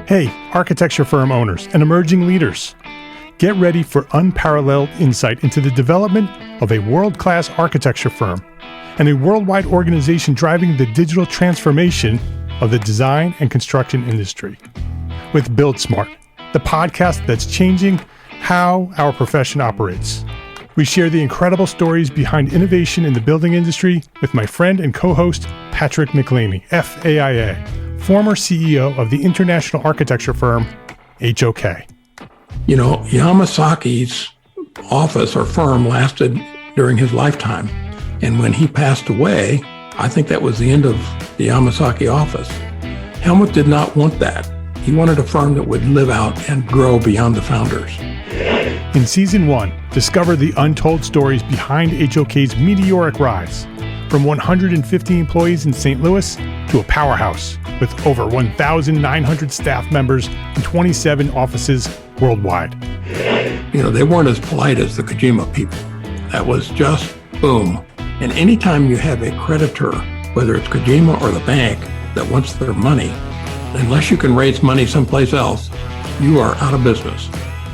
Hey, architecture firm owners and emerging leaders. Get ready for unparalleled insight into the development of a world-class architecture firm and a worldwide organization driving the digital transformation of the design and construction industry. With Build Smart, the podcast that's changing how our profession operates. We share the incredible stories behind innovation in the building industry with my friend and co-host, Patrick McLeamy, FAIA, former CEO of the international architecture firm, HOK. You know, Yamasaki's office or firm lasted during his lifetime. And when he passed away, I think that was the end of the Yamasaki office. Helmut did not want that. He wanted a firm that would live out and grow beyond the founders. In Season 1, discover the untold stories behind HOK's meteoric rise, from 150 employees in St. Louis to a powerhouse with over 1,900 staff members and 27 offices worldwide. You know, they weren't as polite as the Kojima people. That was just boom. And anytime you have a creditor, whether it's Kojima or the bank, that wants their money, unless you can raise money someplace else, you are out of business.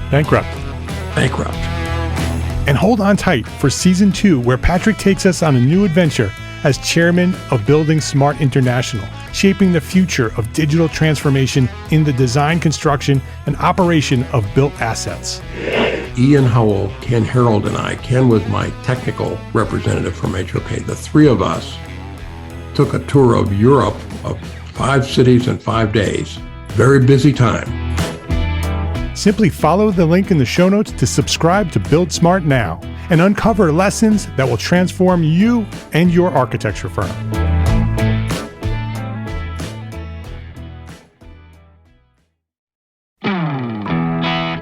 Bankrupt. And hold on tight for Season 2, where Patrick takes us on a new adventure as chairman of Building Smart International, shaping the future of digital transformation in the design, construction, and operation of built assets. Ian Howell, Ken Harold, and I, Ken was my technical representative from HOK. The three of us took a tour of Europe of 5 cities in 5 days. Very busy time. Simply follow the link in the show notes to subscribe to Build Smart now and uncover lessons that will transform you and your architecture firm.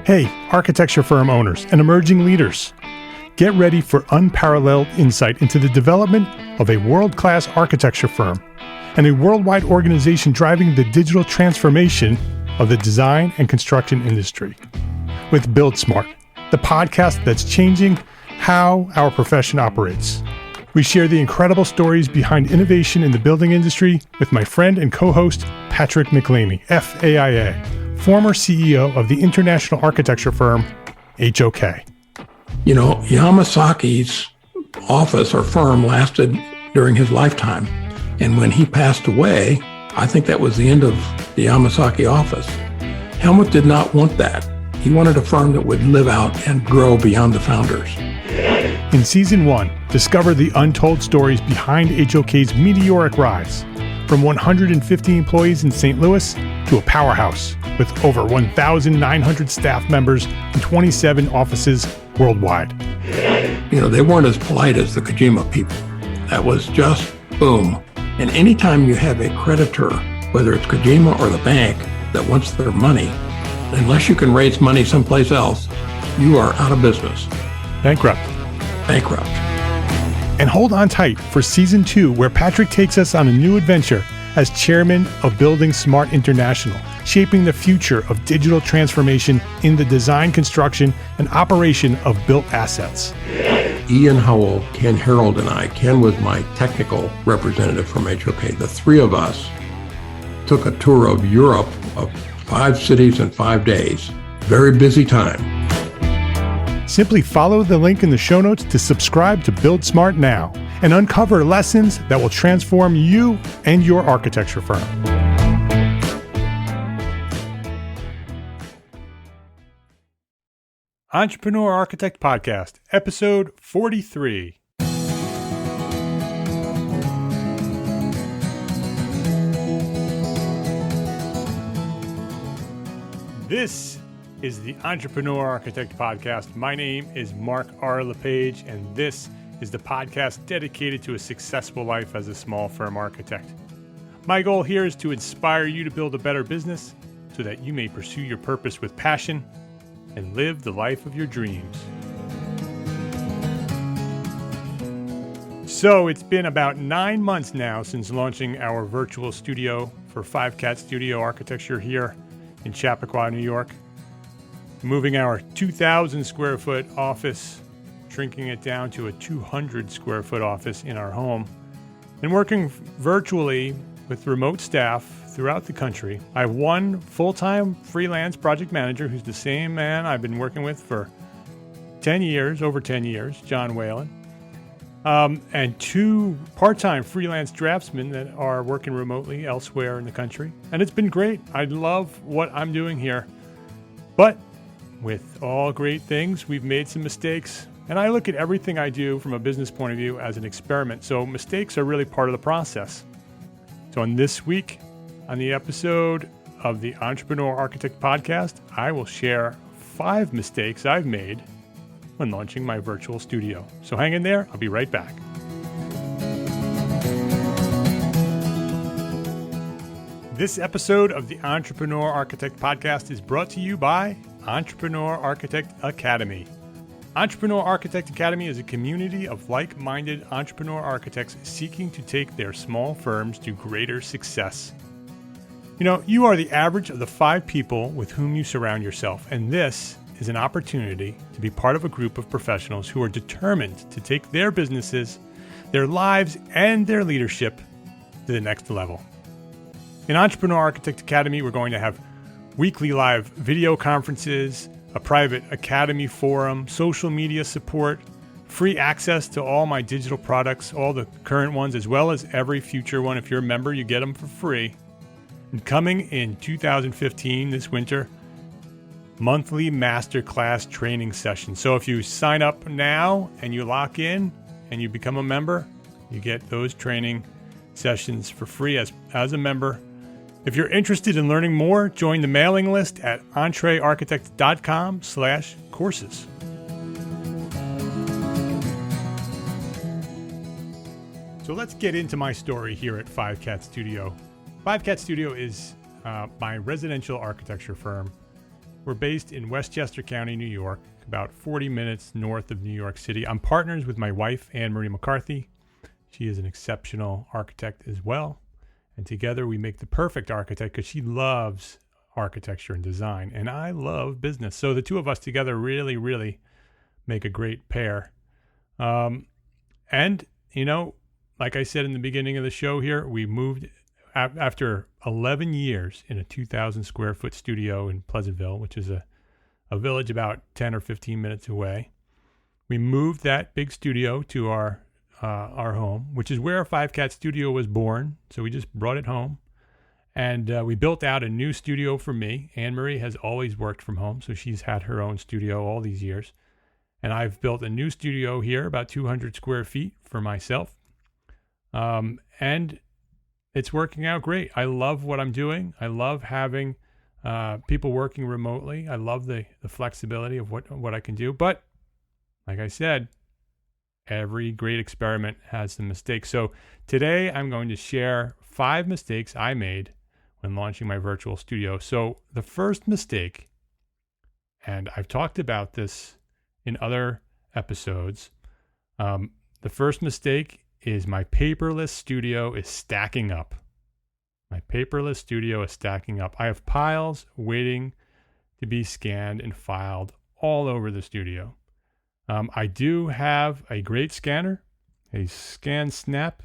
Hey, architecture firm owners and emerging leaders. Get ready for unparalleled insight into the development of a world-class architecture firm and a worldwide organization driving the digital transformation of the design and construction industry. With Build Smart, the podcast that's changing how our profession operates. We share the incredible stories behind innovation in the building industry with my friend and co-host, Patrick McLeamy, FAIA, former CEO of the international architecture firm, HOK. You know, Yamasaki's office or firm lasted during his lifetime. And when he passed away, I think that was the end of the Yamasaki office. Helmut did not want that. He wanted a firm that would live out and grow beyond the founders. In Season 1, discover the untold stories behind HOK's meteoric rise, from 150 employees in St. Louis to a powerhouse with over 1,900 staff members and 27 offices worldwide. You know, they weren't as polite as the Kojima people. That was just boom. And anytime you have a creditor, whether it's Kojima or the bank, that wants their money, unless you can raise money someplace else, you are out of business. Bankrupt. And hold on tight for Season 2, where Patrick takes us on a new adventure as chairman of Building Smart International, shaping the future of digital transformation in the design, construction, and operation of built assets. Ian Howell, Ken Harold, and I, Ken was my technical representative from HOK. The three of us took a tour of Europe of 5 cities in 5 days. Very busy time. Simply follow the link in the show notes to subscribe to Build Smart now and uncover lessons that will transform you and your architecture firm. Entrepreneur Architect Podcast, Episode 43. This is the Entrepreneur Architect Podcast. My name is Mark R. LePage, and this is the podcast dedicated to a successful life as a small firm architect. My goal here is to inspire you to build a better business so that you may pursue your purpose with passion and live the life of your dreams. So it's been about 9 months now since launching our virtual studio for 5 Cat Studio Architecture here in Chappaqua, New York. Moving our 2,000 square foot office, shrinking it down to a 200 square foot office in our home, and working virtually with remote staff throughout the country. I have one full-time freelance project manager who's the same man I've been working with for over 10 years, John Whalen, and two part-time freelance draftsmen that are working remotely elsewhere in the country. And it's been great. I love what I'm doing here. But with all great things, we've made some mistakes. And I look at everything I do from a business point of view as an experiment. So mistakes are really part of the process. So on this week, on the episode of the Entrepreneur Architect Podcast, I will share 5 mistakes I've made when launching my virtual studio. So hang in there. I'll be right back. This episode of the Entrepreneur Architect Podcast is brought to you by Entrepreneur Architect Academy. Entrepreneur Architect Academy is a community of like-minded entrepreneur architects seeking to take their small firms to greater success. You know, you are the average of the 5 people with whom you surround yourself, and this is an opportunity to be part of a group of professionals who are determined to take their businesses, their lives, and their leadership to the next level. In Entrepreneur Architect Academy, we're going to have weekly live video conferences, a private academy forum, social media support, free access to all my digital products, all the current ones, as well as every future one. If you're a member, you get them for free. And coming in 2015, this winter, monthly masterclass training sessions. So if you sign up now and you lock in and you become a member, you get those training sessions for free as a member. If you're interested in learning more, join the mailing list at entrearchitect.com/courses. So let's get into my story here at 5 Cat Studio. 5 Cat Studio is my residential architecture firm. We're based in Westchester County, New York, about 40 minutes north of New York City. I'm partners with my wife, Anne-Marie McCarthy. She is an exceptional architect as well. And together we make the perfect architect because she loves architecture and design, and I love business. So the two of us together really, really make a great pair. And, you know, like I said in the beginning of the show here, we moved after 11 years in a 2,000 square foot studio in Pleasantville, which is a village about 10 or 15 minutes away. We moved that big studio to our home, which is where 5 Cat Studio was born. So we just brought it home, and we built out a new studio for me. Anne-Marie has always worked from home, so she's had her own studio all these years. And I've built a new studio here, about 200 square feet for myself. And it's working out great. I love what I'm doing. I love having people working remotely. I love the flexibility of what I can do. But like I said, every great experiment has some mistakes. So today I'm going to share 5 mistakes I made when launching my virtual studio. So the first mistake, and I've talked about this in other episodes, the first mistake is my paperless studio is stacking up. My paperless studio is stacking up. I have piles waiting to be scanned and filed all over the studio. I do have a great scanner, a ScanSnap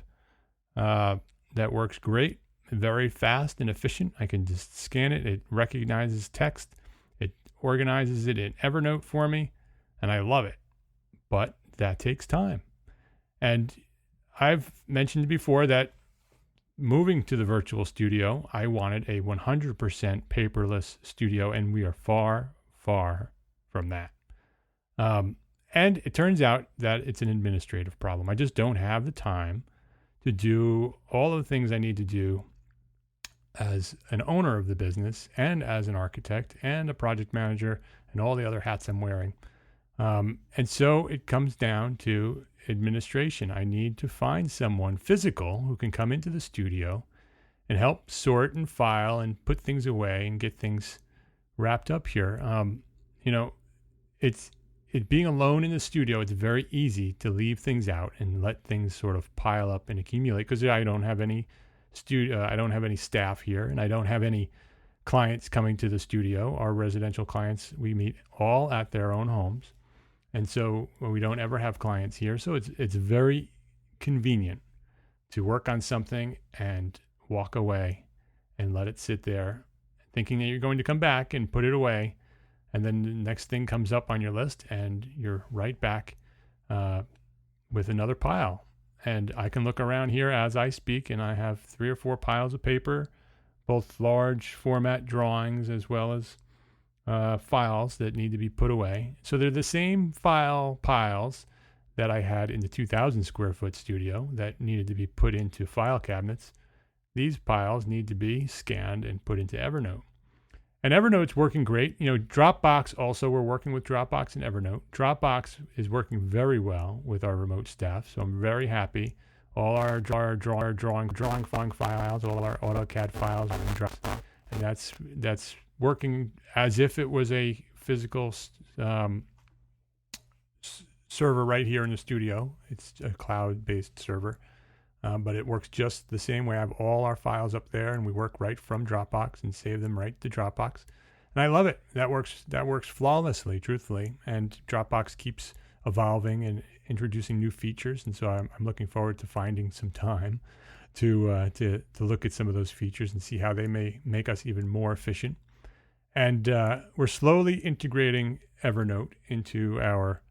that works great, very fast and efficient. I can just scan it. It recognizes text. It organizes it in Evernote for me, and I love it. But that takes time. And I've mentioned before that moving to the virtual studio, I wanted a 100% paperless studio, and we are far, far from that. And it turns out that it's an administrative problem. I just don't have the time to do all of the things I need to do as an owner of the business and as an architect and a project manager and all the other hats I'm wearing. And so it comes down to administration. I need to find someone physical who can come into the studio and help sort and file and put things away and get things wrapped up here. It being alone in the studio, it's very easy to leave things out and let things sort of pile up and accumulate because I don't have any I don't have any staff here, and I don't have any clients coming to the studio. Our residential clients, we meet all at their own homes. And so we don't ever have clients here. So it's very convenient to work on something and walk away and let it sit there, thinking that you're going to come back and put it away. And then the next thing comes up on your list and you're right back with another pile. And I can look around here as I speak, and I have 3 or 4 piles of paper, both large format drawings as well as files that need to be put away. So they're the same file piles that I had in the 2,000 square foot studio that needed to be put into file cabinets. These piles need to be scanned and put into Evernote. And Evernote's working great. Dropbox also, we're working with Dropbox and Evernote. Dropbox is working very well with our remote staff, so I'm very happy. All our drawing files, all our AutoCAD files are in Dropbox, and that's working as if it was a physical server right here in the studio. It's a cloud-based server, but it works just the same way. I have all our files up there, and we work right from Dropbox and save them right to Dropbox. And I love it. That works flawlessly, truthfully. And Dropbox keeps evolving and introducing new features, and so I'm looking forward to finding some time to look at some of those features and see how they may make us even more efficient. And we're slowly integrating Evernote into our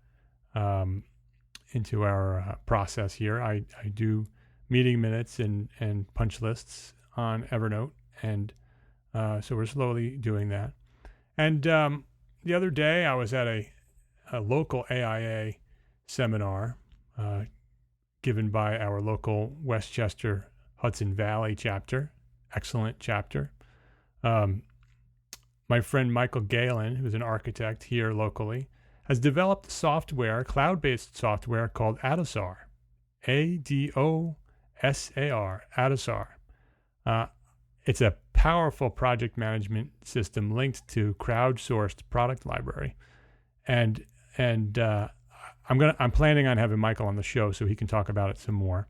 process here. I do meeting minutes and punch lists on Evernote, and so we're slowly doing that. And the other day I was at a local AIA seminar given by our local Westchester Hudson Valley chapter. Excellent chapter. My friend Michael Galen, who's an architect here locally, has developed software, cloud-based software called Adosar. ADOSAR, Adosar. It's a powerful project management system linked to crowdsourced product library. And I'm planning on having Michael on the show so he can talk about it some more.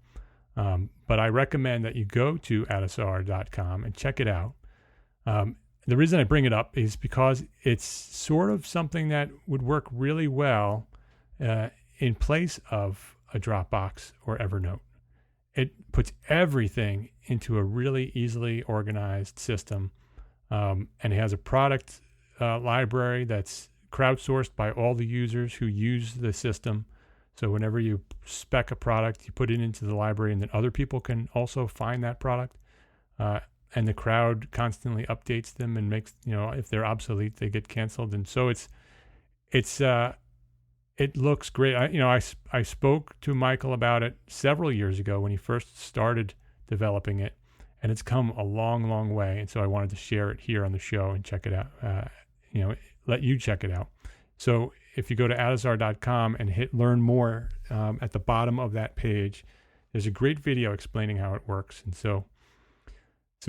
But I recommend that you go to adosar.com and check it out. The reason I bring it up is because it's sort of something that would work really well in place of a Dropbox or Evernote. It puts everything into a really easily organized system, and it has a product library that's crowdsourced by all the users who use the system. So whenever you spec a product, you put it into the library, and then other people can also find that product. And the crowd constantly updates them and makes, if they're obsolete, they get canceled. And so it looks great. I spoke to Michael about it several years ago when he first started developing it, and it's come a long, long way. And so I wanted to share it here on the show and check it out. Let you check it out. So if you go to adosar.com and hit learn more, at the bottom of that page, there's a great video explaining how it works. And so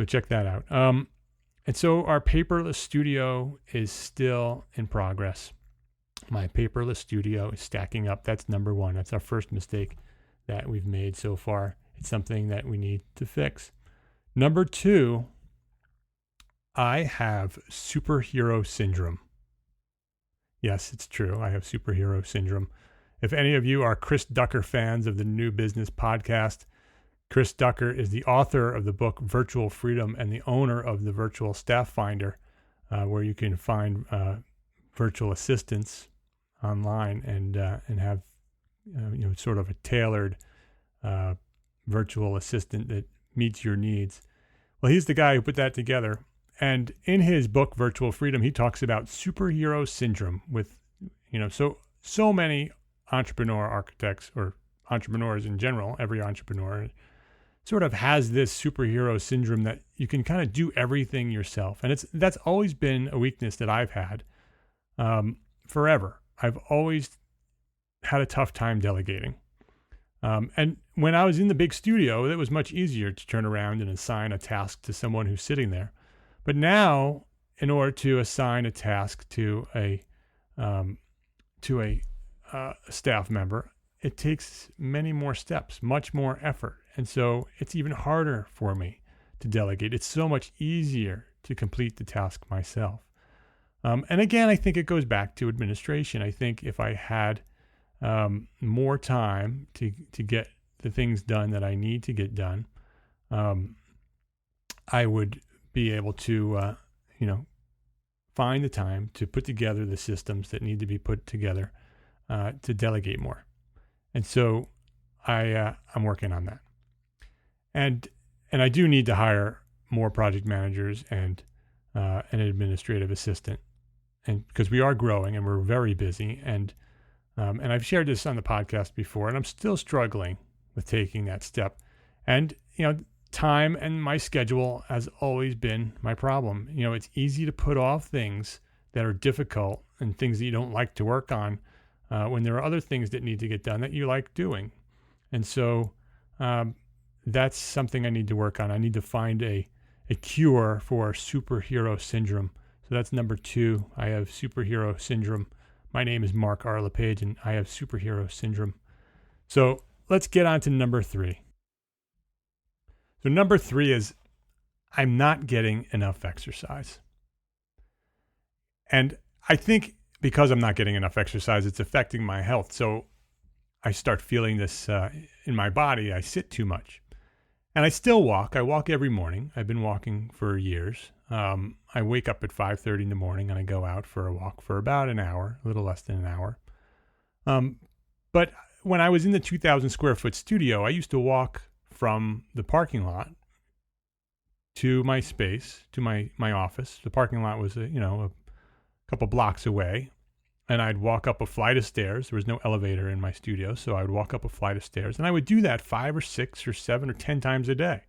check that out. And so our paperless studio is still in progress. My paperless studio is stacking up. That's number one. That's our first mistake that we've made so far. It's something that we need to fix. Number two, I have superhero syndrome. Yes, it's true. I have superhero syndrome. If any of you are Chris Ducker fans of the New Business Podcast, Chris Ducker is the author of the book Virtual Freedom and the owner of the Virtual Staff Finder, where you can find virtual assistants online and have sort of a tailored virtual assistant that meets your needs. Well, he's the guy who put that together. And in his book Virtual Freedom, he talks about superhero syndrome with so many entrepreneur architects or entrepreneurs in general. Every entrepreneur sort of has this superhero syndrome that you can kind of do everything yourself. And that's always been a weakness that I've had forever. I've always had a tough time delegating. And when I was in the big studio, it was much easier to turn around and assign a task to someone who's sitting there. But now, in order to assign a task to a staff member, it takes many more steps, much more effort. And so it's even harder for me to delegate. It's so much easier to complete the task myself. And again, I think it goes back to administration. I think if I had more time to get the things done that I need to get done, I would be able to, find the time to put together the systems that need to be put together to delegate more. And so I'm working on that. And I do need to hire more project managers and an administrative assistant, and because we are growing and we're very busy. And I've shared this on the podcast before, and I'm still struggling with taking that step. And, time and my schedule has always been my problem. It's easy to put off things that are difficult and things that you don't like to work on when there are other things that need to get done that you like doing. And so that's something I need to work on. I need to find a cure for superhero syndrome. So that's number 2. I have superhero syndrome. My name is Mark R. LePage, and I have superhero syndrome. So let's get on to number 3. So number 3 is I'm not getting enough exercise. And I think because I'm not getting enough exercise, it's affecting my health. So I start feeling this in my body. I sit too much. And I still walk. I walk every morning. I've been walking for years. I wake up at 5:30 in the morning and I go out for a walk for about an hour, a little less than an hour. But when I was in the 2,000 square foot studio, I used to walk from the parking lot to my space, to my office. The parking lot was a couple blocks away, and I'd walk up a flight of stairs. There was no elevator in my studio, so I would walk up a flight of stairs, and I would do that 5 or 6 or 7 or 10 times a day.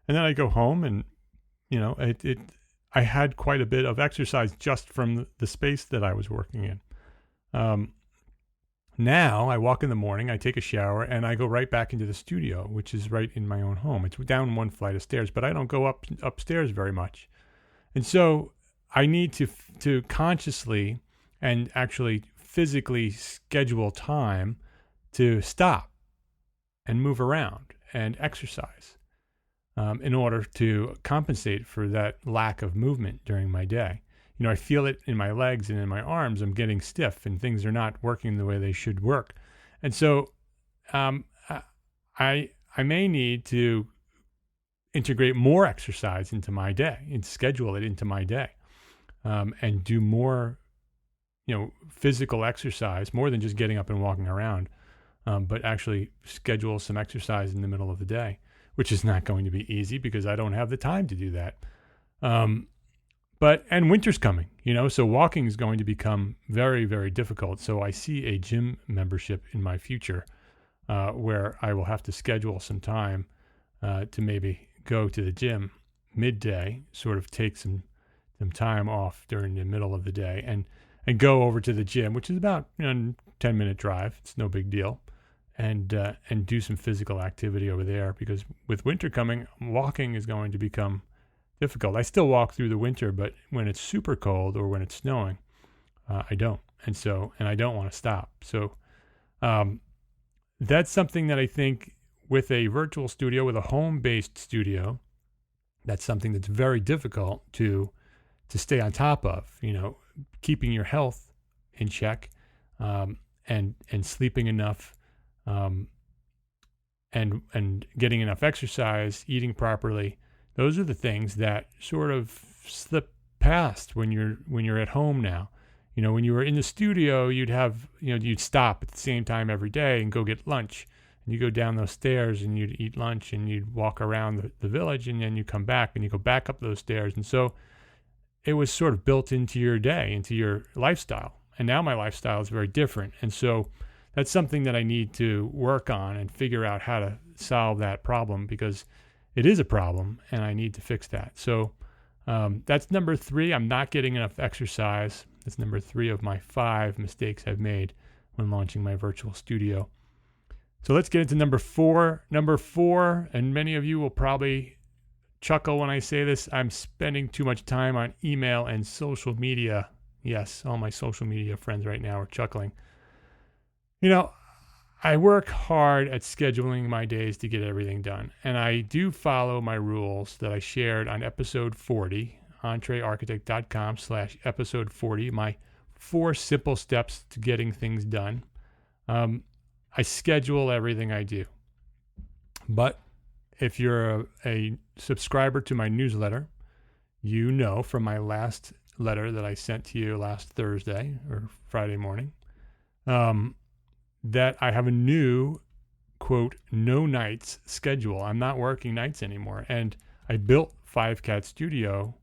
And then I'd go home, and I had quite a bit of exercise just from the space that I was working in. Now I walk in the morning, I take a shower, and I go right back into the studio, which is right in my own home. It's down one flight of stairs, but I don't go upstairs very much. And so I need to consciously and actually physically schedule time to stop and move around and exercise in order to compensate for that lack of movement during my day. I feel it in my legs and in my arms. I'm getting stiff and things are not working the way they should work. And so I may need to integrate more exercise into my day and schedule it into my day and do more, physical exercise, more than just getting up and walking around, but actually schedule some exercise in the middle of the day, which is not going to be easy because I don't have the time to do that. And winter's coming, so walking is going to become very, very difficult. So I see a gym membership in my future where I will have to schedule some time to maybe go to the gym midday, sort of take some time off during the middle of the day and go over to the gym, which is about a 10-minute drive. It's no big deal. And do some physical activity over there, because with winter coming, walking is going to become difficult. I still walk through the winter, but when it's super cold or when it's snowing, I don't. And I don't want to stop. So that's something that I think with a virtual studio, with a home-based studio, that's something that's very difficult to stay on top of, keeping your health in check and sleeping enough and getting enough exercise, eating properly. Those are the things that sort of slip past when you're at home now. When you were in the studio, you'd stop at the same time every day and go get lunch. And you go down those stairs and you'd eat lunch and you'd walk around the village, and then you come back and you go back up those stairs. And so it was sort of built into your day, into your lifestyle. And now my lifestyle is very different. And so that's something that I need to work on and figure out how to solve that problem, because it is a problem and I need to fix that. So that's number 3. I'm not getting enough exercise. That's number 3 of my 5 mistakes I've made when launching my virtual studio. So let's get into number 4. Number 4, and many of you will probably chuckle when I say this, I'm spending too much time on email and social media. Yes, all my social media friends right now are chuckling. I work hard at scheduling my days to get everything done. And I do follow my rules that I shared on episode 40, entrearchitect.com/episode 40, my 4 simple steps to getting things done. I schedule everything I do. But if you're a subscriber to my newsletter, you know from my last letter that I sent to you last Thursday or Friday morning, that I have a new, quote, no nights schedule. I'm not working nights anymore. And I built 5Cat Studio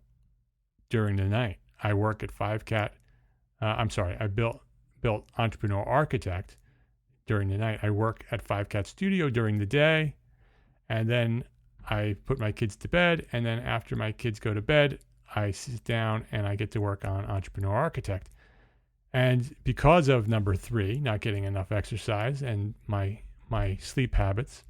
during the night. I work at 5Cat. I built Entrepreneur Architect during the night. I work at 5Cat Studio during the day. And then I put my kids to bed. And then after my kids go to bed, I sit down and I get to work on Entrepreneur Architect. And because of number 3, not getting enough exercise and my sleep habits,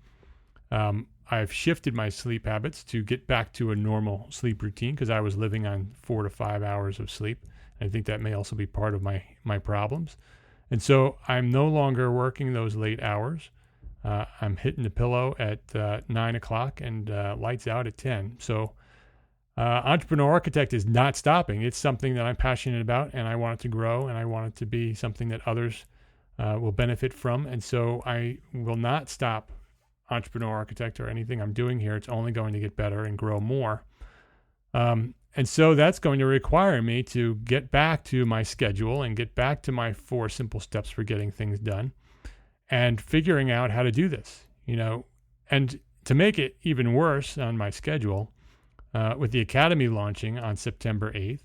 I've shifted my sleep habits to get back to a normal sleep routine because I was living on 4 to 5 hours of sleep. I think that may also be part of my problems. And so I'm no longer working those late hours. I'm hitting the pillow at 9 o'clock and lights out at 10. So Entrepreneur Architect is not stopping. It's something that I'm passionate about, and I want it to grow, and I want it to be something that others will benefit from. And so I will not stop Entrepreneur Architect or anything I'm doing here. It's only going to get better and grow more. And so that's going to require me to get back to my schedule and get back to my 4 simple steps for getting things done and figuring out how to do this, and to make it even worse on my schedule, with the Academy launching on September 8th,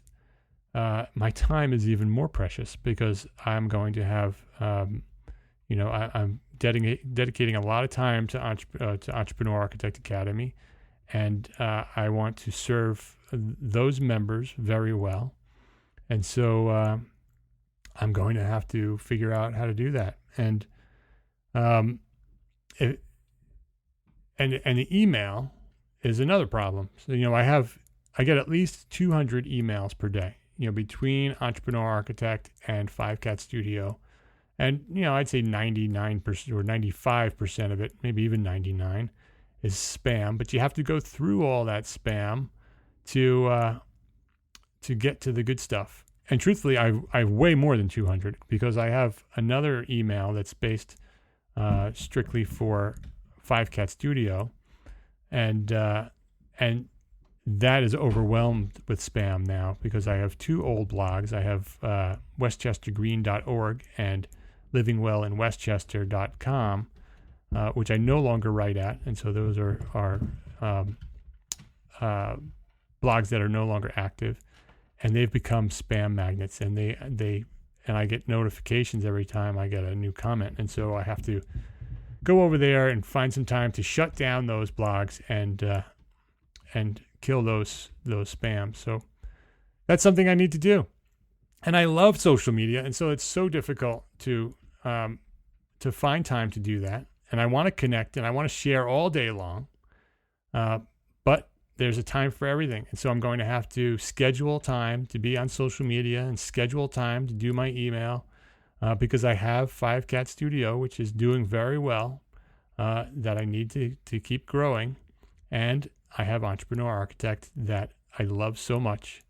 my time is even more precious because I'm going to have, I'm dedicating a lot of time to Entrepreneur Architect Academy, and I want to serve those members very well. And so I'm going to have to figure out how to do that. And the email is another problem. So, I get at least 200 emails per day, between Entrepreneur Architect and 5Cat Studio. And, I'd say 99% or 95% of it, maybe even 99, is spam. But you have to go through all that spam to get to the good stuff. And truthfully, I've way more than 200 because I have another email that's based strictly for 5Cat Studio. And that is overwhelmed with spam now because I have 2 old blogs. I have westchestergreen.org and livingwellinwestchester.com, which I no longer write at. And so those are blogs that are no longer active, and they've become spam magnets. And I get notifications every time I get a new comment. And so I have to go over there and find some time to shut down those blogs and kill those spams. So that's something I need to do. And I love social media, and so it's so difficult to find time to do that. And I want to connect and I want to share all day long, but there's a time for everything. And so I'm going to have to schedule time to be on social media and schedule time to do my email. Because I have 5Cat Studio, which is doing very well, that I need to keep growing. And I have Entrepreneur Architect that I love so much.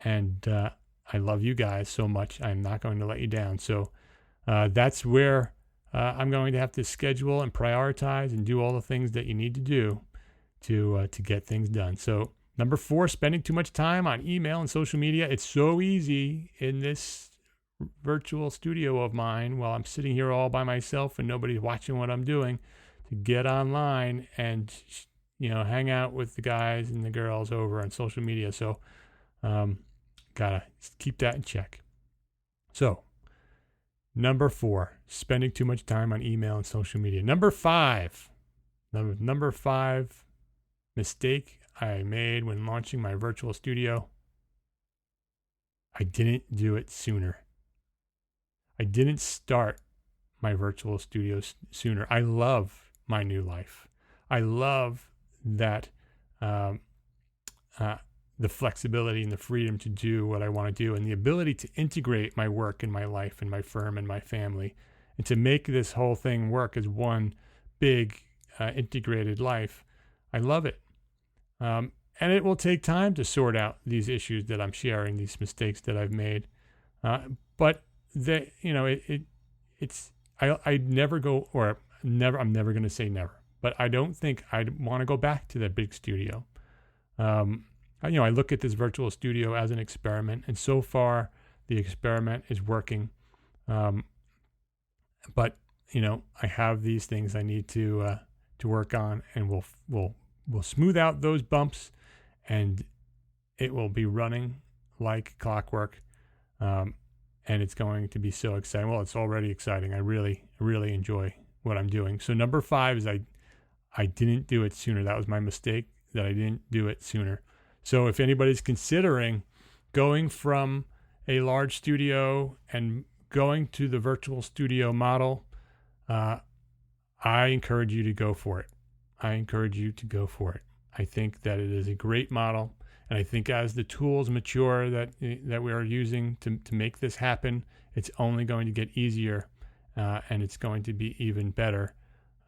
And I love you guys so much. I'm not going to let you down. So that's where I'm going to have to schedule and prioritize and do all the things that you need to do to get things done. So number 4, spending too much time on email and social media. It's so easy in this virtual studio of mine while I'm sitting here all by myself and nobody's watching what I'm doing to get online and hang out with the guys and the girls over on social media. So gotta keep that in check. So number 4, spending too much time on email and social media. Number 5 mistake I made when launching my virtual studio. I didn't do it sooner. I didn't start my virtual studios sooner. I love my new life. I love that the flexibility and the freedom to do what I want to do and the ability to integrate my work and my life and my firm and my family and to make this whole thing work as one big integrated life. I love it. And it will take time to sort out these issues that I'm sharing, these mistakes that I've made. But I'm never going to say never, but I don't think I'd want to go back to that big studio. I look at this virtual studio as an experiment, and so far the experiment is working. But I have these things I need to work on, and we'll smooth out those bumps, and it will be running like clockwork. And it's going to be so exciting. Well, it's already exciting. I really, really enjoy what I'm doing. So number 5 is I didn't do it sooner. That was my mistake, that I didn't do it sooner. So if anybody's considering going from a large studio and going to the virtual studio model, I encourage you to go for it. I think that it is a great model. And I think as the tools mature that we are using to make this happen, it's only going to get easier, and it's going to be even better,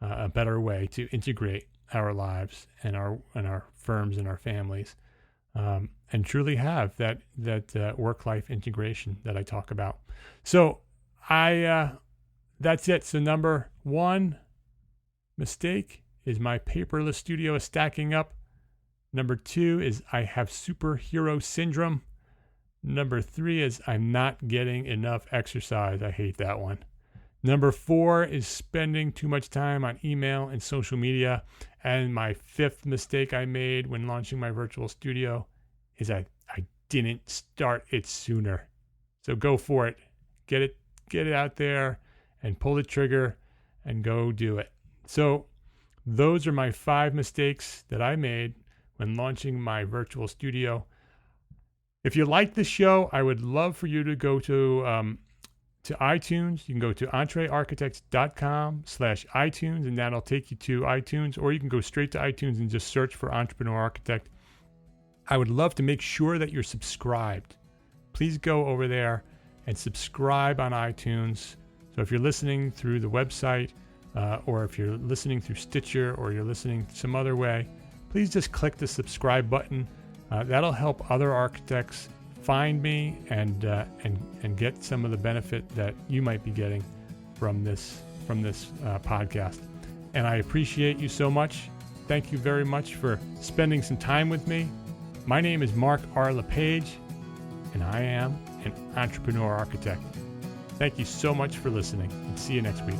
a better way to integrate our lives and our firms and our families, and truly have that work-life integration that I talk about. So that's it. So number 1 mistake is my paperless studio is stacking up. Number 2 is I have superhero syndrome. Number 3 is I'm not getting enough exercise. I hate that one. Number 4 is spending too much time on email and social media. And my 5th mistake I made when launching my virtual studio is I didn't start it sooner. So go for it. Get it out there and pull the trigger and go do it. So those are my 5 mistakes that I made when launching my virtual studio. If you like the show, I would love for you to go to iTunes. You can go to entrearchitects.com/iTunes, and that'll take you to iTunes, or you can go straight to iTunes and just search for Entrepreneur Architect. I would love to make sure that you're subscribed. Please go over there and subscribe on iTunes. So if you're listening through the website, or if you're listening through Stitcher, or you're listening some other way, please just click the subscribe button. That'll help other architects find me and get some of the benefit that you might be getting from this podcast. And I appreciate you so much. Thank you very much for spending some time with me. My name is Mark R. LePage, and I am an entrepreneur architect. Thank you so much for listening, and see you next week.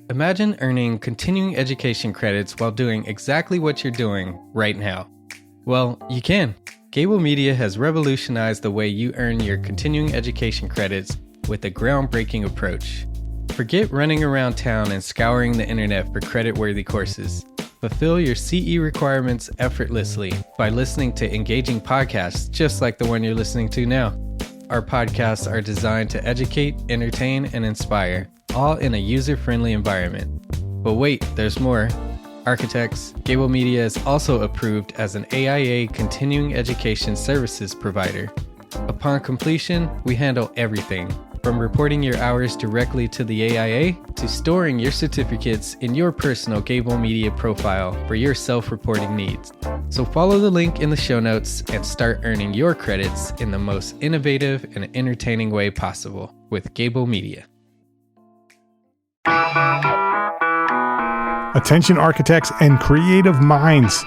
Imagine earning continuing education credits while doing exactly what you're doing right now. Well, you can. Gable Media has revolutionized the way you earn your continuing education credits with a groundbreaking approach. Forget running around town and scouring the internet for credit-worthy courses. Fulfill your CE requirements effortlessly by listening to engaging podcasts just like the one you're listening to now. Our podcasts are designed to educate, entertain, and inspire, all in a user-friendly environment. But wait, there's more. Architects, Gable Media is also approved as an AIA continuing education services provider. Upon completion, we handle everything, from reporting your hours directly to the AIA to storing your certificates in your personal Gable Media profile for your self-reporting needs. So follow the link in the show notes and start earning your credits in the most innovative and entertaining way possible with Gable Media. Attention architects and creative minds,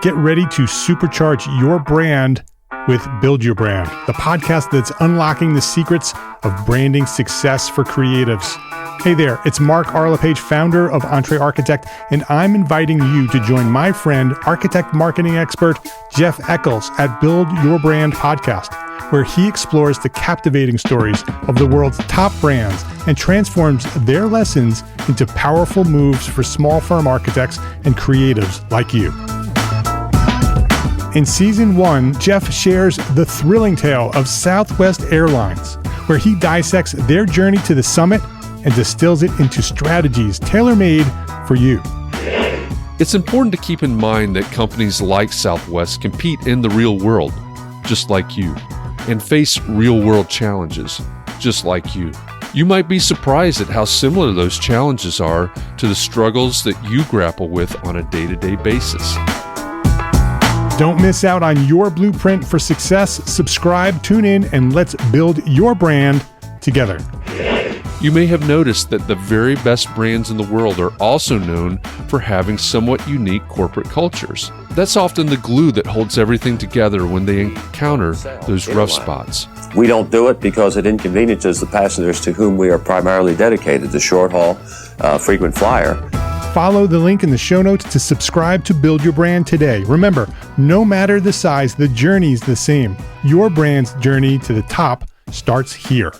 get ready to supercharge your brand with Build Your Brand, the podcast that's unlocking the secrets of branding success for creatives. Hey there, it's Mark R. LePage, founder of Entre Architect, and I'm inviting you to join my friend, architect marketing expert Jeff Eccles at Build Your Brand podcast, where he explores the captivating stories of the world's top brands and transforms their lessons into powerful moves for small firm architects and creatives like you. In Season 1, Jeff shares the thrilling tale of Southwest Airlines, where he dissects their journey to the summit and distills it into strategies tailor-made for you. It's important to keep in mind that companies like Southwest compete in the real world. just like you, and face real-world challenges, just like you. You might be surprised at how similar those challenges are to the struggles that you grapple with on a day-to-day basis. Don't miss out on your blueprint for success. Subscribe, tune in, and let's build your brand together. You may have noticed that the very best brands in the world are also known for having somewhat unique corporate cultures. That's often the glue that holds everything together when they encounter those rough spots. We don't do it because it inconveniences the passengers to whom we are primarily dedicated, the short haul, frequent flyer. Follow the link in the show notes to subscribe to Build Your Brand today. Remember, no matter the size, the journey's the same. Your brand's journey to the top starts here.